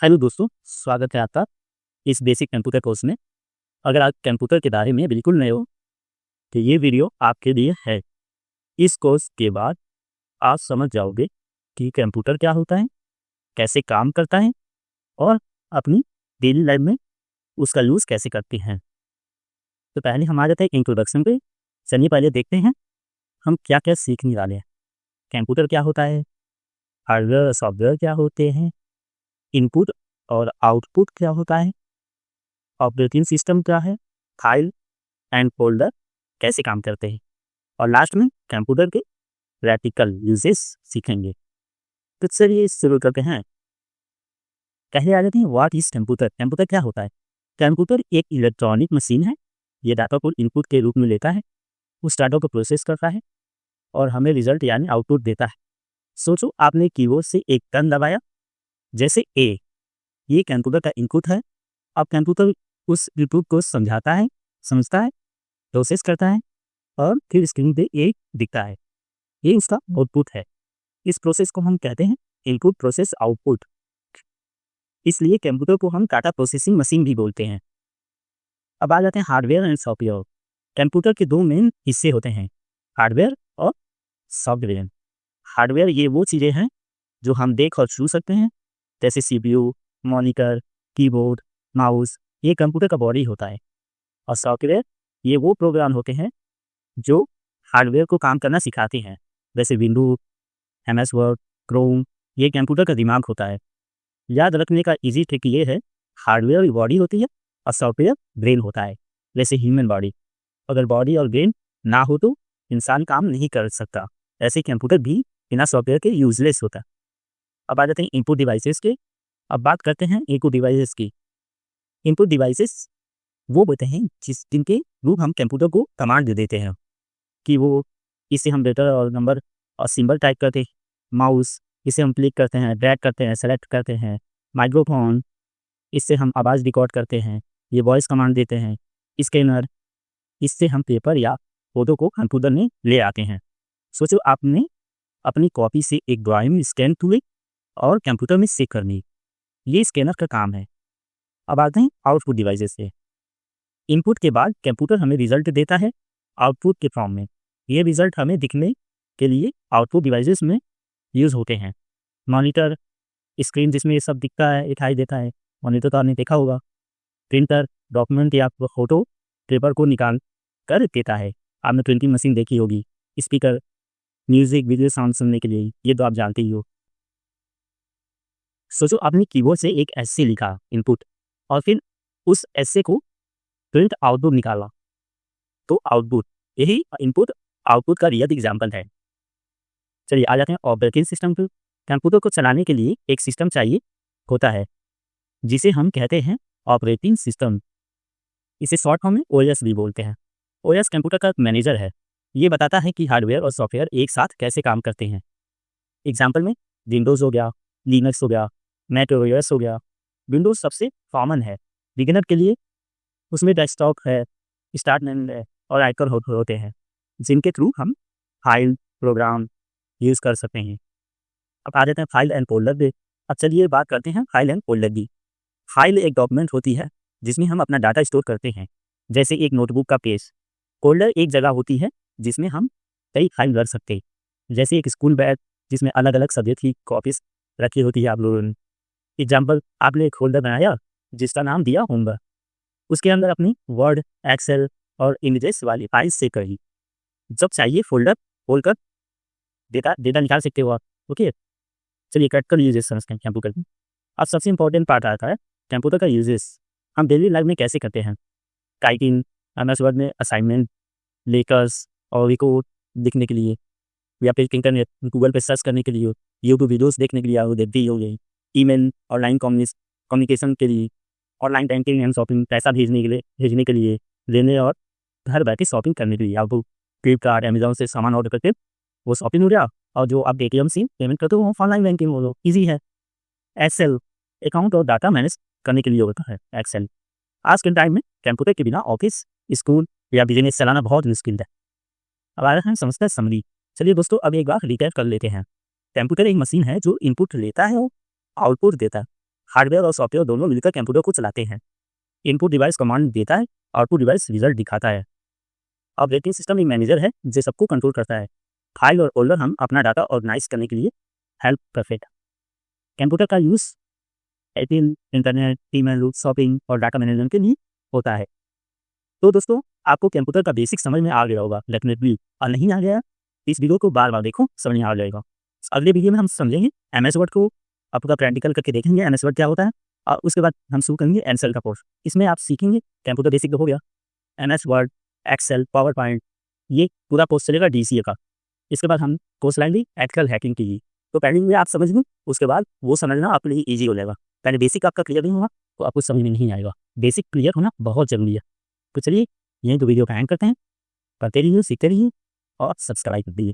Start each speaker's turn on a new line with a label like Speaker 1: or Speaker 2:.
Speaker 1: Hello दोस्तों, स्वागत है आपका इस बेसिक कंप्यूटर कोर्स में। अगर आप कंप्यूटर के बारे में बिल्कुल नए हो तो ये वीडियो आपके लिए है। इस कोर्स के बाद आप समझ जाओगे कि कंप्यूटर क्या होता है, कैसे काम करता है और अपनी डेली लाइफ में उसका यूज़ कैसे करते हैं। तो पहले हम आ जाते हैं इंट्रोडक्शन पे। चलिए पहले देखते हैं हम क्या क्या सीखने वाले हैं। कंप्यूटर क्या होता है, हार्डवेयर और सॉफ्टवेयर क्या होते हैं, इनपुट और आउटपुट क्या होता है, ऑपरेटिंग सिस्टम क्या है, फाइल एंड फोल्डर कैसे काम करते हैं और लास्ट में कंप्यूटर के प्रैक्टिकल यूजेस सीखेंगे। तो चलिए शुरू करते हैं। पहले आ जाते हैं व्हाट इज कंप्यूटर। कंप्यूटर क्या होता है। कंप्यूटर एक इलेक्ट्रॉनिक मशीन है। ये डाटा को इनपुट के रूप में लेता है, उस डाटा को प्रोसेस करता है और हमें रिजल्ट यानी आउटपुट देता है। सोचो आपने कीबोर्ड से एक टर्न दबाया, जैसे ए, ये कंप्यूटर का इनपुट है। अब कंप्यूटर उस इनपुट को समझता है, प्रोसेस करता है और फिर स्क्रीन पे एक दिखता है। ये उसका आउटपुट है। इस प्रोसेस को हम कहते हैं इनपुट प्रोसेस आउटपुट। इसलिए कंप्यूटर को हम डाटा प्रोसेसिंग मशीन भी बोलते हैं। अब आ जाते हैं हार्डवेयर एंड सॉफ्टवेयर। कंप्यूटर के दो मेन हिस्से होते हैं, हार्डवेयर और सॉफ्टवेयर। हार्डवेयर ये वो चीज़ें हैं जो हम देख और छू सकते हैं, जैसे CPU, मॉनिटर, कीबोर्ड, माउस, ये कंप्यूटर का बॉडी होता है। और सॉफ्टवेयर ये वो प्रोग्राम होते हैं जो हार्डवेयर को काम करना सिखाते हैं, जैसे विंडो, MS वर्ड, क्रोम, ये कंप्यूटर का दिमाग होता है। याद रखने का इजी ट्रिक ये है, हार्डवेयर बॉडी होती है और सॉफ्टवेयर ब्रेन होता है, जैसे ह्यूमन बॉडी। अगर बॉडी और ब्रेन ना हो तो इंसान काम नहीं कर सकता। ऐसे कंप्यूटर भी बिना सॉफ्टवेयर के यूजलेस होता है। अब आ जाते हैं इनपुट डिवाइसेस के। अब बात करते हैं इनपुट डिवाइसेस की। इनपुट डिवाइसेस वो होते हैं जिनके थ्रू हम कंप्यूटर को कमांड दे देते हैं कि वो, इससे हम लेटर और नंबर और सिंबल टाइप करते हैं। माउस, इसे हम क्लिक करते हैं, ड्रैग करते हैं, सेलेक्ट करते हैं। माइक्रोफोन, इससे हम आवाज़ रिकॉर्ड करते हैं, ये वॉइस कमांड देते हैं। स्कैनर, इससे हम पेपर या फोटो को कंप्यूटर में ले आते हैं। सोचो आपने अपनी कॉपी से एक ड्राइंग स्कैन हुई और कंप्यूटर में सेव करनी, ये स्कैनर का काम है। अब आते हैं आउटपुट डिवाइसेस से। इनपुट के बाद कंप्यूटर हमें रिजल्ट देता है आउटपुट के फॉर्म में। ये रिजल्ट हमें दिखने के लिए आउटपुट डिवाइसेस में यूज़ होते हैं। मॉनिटर, स्क्रीन जिसमें ये सब दिखता है, दिखाई देता है, मॉनिटर तो आपने देखा होगा। प्रिंटर, डॉक्यूमेंट या फोटो, पेपर को निकाल कर देता है, आपने प्रिंटिंग मशीन देखी होगी। स्पीकर, म्यूजिक, वीडियो, साउंड सुनने के लिए, ये तो आप जानते ही हो। सोचो आपने कीबोर्ड से एक एस्से लिखा इनपुट और फिर उस एस्से को प्रिंट आउटपुट निकाला, तो आउटपुट, यही इनपुट आउटपुट का रियल एग्जाम्पल है। चलिए आ जाते हैं ऑपरेटिंग सिस्टम पर। कंप्यूटर को चलाने के लिए एक सिस्टम चाहिए होता है जिसे हम कहते हैं ऑपरेटिंग सिस्टम। इसे शॉर्ट फॉर्म में OS भी बोलते हैं। OS कंप्यूटर का मैनेजर है। ये बताता है कि हार्डवेयर और सॉफ्टवेयर एक साथ कैसे काम करते हैं। एग्जाम्पल में विंडोज़ हो गया, लिनक्स हो गया, मैक OS हो गया। विंडोज़ सबसे कॉमन है बिगिनर के लिए। उसमें डेस्कटॉप है, स्टार्ट मेनू है और आइकन होते हैं जिनके थ्रू हम फाइल, प्रोग्राम यूज़ कर सकते हैं। अब आ जाते हैं फाइल एंड फोल्डर पे। अब चलिए बात करते हैं फाइल एंड फोल्डर की। फाइल एक डॉक्यूमेंट होती है जिसमें हम अपना डाटा स्टोर करते हैं, जैसे एक नोटबुक का पेज। फोल्डर एक जगह होती है जिसमें हम कई फाइल रख सकते हैं, जैसे एक स्कूल बैग जिसमें अलग अलग सब्जेक्ट की कॉपीज रखी होती है आप लोगों ने। एग्जाम्पल, आपने एक फोल्डर बनाया जिसका नाम दिया होमवर्क, उसके अंदर अपनी वर्ड, एक्सेल और इमेजेस वाली फाइल सेव करी। जब चाहिए फोल्डर खोल कर डेटा निकाल सकते हो आप। ओके, चलिए प्रैक्टिकल यूजेस समझते हैं कंप्यूटर की। अब सबसे इंपॉर्टेंट पार्ट आता है कंप्यूटर का यूजेस। हम डेली लाइफ में कैसे करते हैं। टाइपिंग, MS वर्ड में असाइनमेंट, लेटर्स और रिकॉर्ड लिखने के लिए, या फिर इंटरनेट गूगल पे सर्च करने के लिए, यूट्यूब वीडियोस देखने के लिए, और देखती हो गई। ईमेल, ऑनलाइन कम्युनिकेशन के लिए, ऑनलाइन बैंकिंग एंड शॉपिंग, पैसा भेजने के लिए, लेने और घर बैठे शॉपिंग करने के लिए। आप फ्लिपकार्ट, अमेजोन से सामान ऑर्डर करके वो शॉपिंग हो गया, और जो आप ATM से पेमेंट करते हो वो ऑनलाइन बैंकिंग हो, ईजी है। एक्सेल, अकाउंट और डाटा मैनेज करने के लिए होता है एक्सेल। आज के टाइम में कंप्यूटर के बिना ऑफिस, स्कूल या बिजनेस चलाना बहुत मुश्किल है। अब आ रहे हैं समझते हैं समरी। चलिए दोस्तों, अब एक बार रिकैप कर लेते हैं। कंप्यूटर एक मशीन है जो इनपुट लेता है और आउटपुट देता है। हार्डवेयर और सॉफ्टवेयर दोनों मिलकर कंप्यूटर को चलाते हैं। इनपुट डिवाइस कमांड देता है, आउटपुट डिवाइस रिजल्ट दिखाता है। ऑपरेटिंग सिस्टम एक मैनेजर है जो सबको कंट्रोल करता है। फाइल और फोल्डर हम अपना डाटा ऑर्गेनाइज करने के लिए हेल्प करते हैं। कंप्यूटर का यूज़ इंटरनेट, ईमेल, शॉपिंग और डाटा मैनेजमेंट के लिए होता है। तो दोस्तों, आपको कंप्यूटर का बेसिक समझ में आ गया होगा डेफिनेटली, और नहीं आ गया इस वीडियो को बार बार देखो, समझ में आ जाएगा। अगले वीडियो में हम समझेंगे एमएस वर्ड को, आपका प्रैक्टिकल करके देखेंगे एमएस वर्ड क्या होता है, और उसके बाद हम शुरू करेंगे एक्सेल का कोर्स। इसमें आप सीखेंगे कंप्यूटर बेसिक तो हो गया, MS Word, Excel, PowerPoint, ये पूरा कोर्स चलेगा डीसीए का। इसके बाद हम कोर्स लाएंगे एथिकल हैकिंग की। तो पहले में आप समझ लो, उसके बाद वो समझना आपके लिए ईजी हो जाएगा। पहले बेसिक आपका क्लियर नहीं होगा तो आपको समझ में नहीं आएगा। बेसिक क्लियर होना बहुत जरूरी है। तो चलिए यही तो वीडियो का एंड करते हैं। पढ़ते रहिए, सीखते रहिए और सब्सक्राइब कर दीजिए।